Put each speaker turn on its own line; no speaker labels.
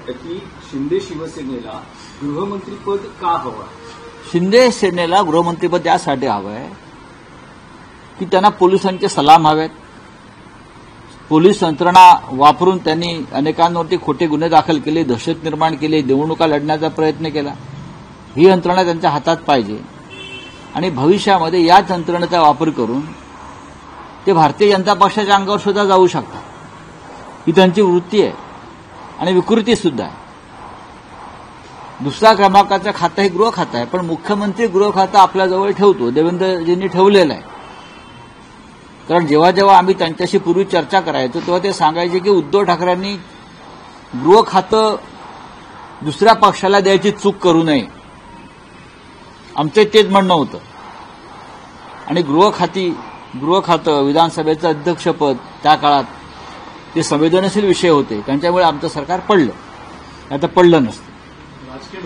की शिंदे शिवसेनेला गृहमंत्रीपद का हवं?
शिंदे सेनेला गृहमंत्रीपद यासाठी हवंय की त्यांना पोलिसांचे सलाम हवेत. पोलीस यंत्रणा वापरून त्यांनी अनेकांवरती खोटे गुन्हे दाखल केले, दहशत निर्माण केली, निवडणुका लढण्याचा प्रयत्न केला. ही यंत्रणा त्यांच्या हातात पाहिजे आणि भविष्यामध्ये याच यंत्रणेचा वापर करून ते भारतीय जनता पक्षाच्या अंगावर सुद्धा जाऊ शकतात. ही त्यांची वृत्ती आहे आणि विकृती सुद्धा आहे. दुसऱ्या क्रमांकाचं खातं हे गृह खातं आहे, पण मुख्यमंत्री गृह खातं आपल्याजवळ ठेवतो, देवेंद्रजींनी ठेवलेलं आहे. कारण जेव्हा जेव्हा आम्ही त्यांच्याशी पूर्वी चर्चा करायचो तेव्हा ते सांगायचे की उद्धव ठाकरेंनी गृह खातं दुसऱ्या पक्षाला द्यायची चूक करू नये, आमचं तेच म्हणणं होतं. आणि गृह खातं विधानसभेचं अध्यक्षपद त्या काळात ते संवेदनशील विषय होते, त्यांच्यामुळे आमचं सरकार पडलं, आता पडलं नसतं.
राजकीय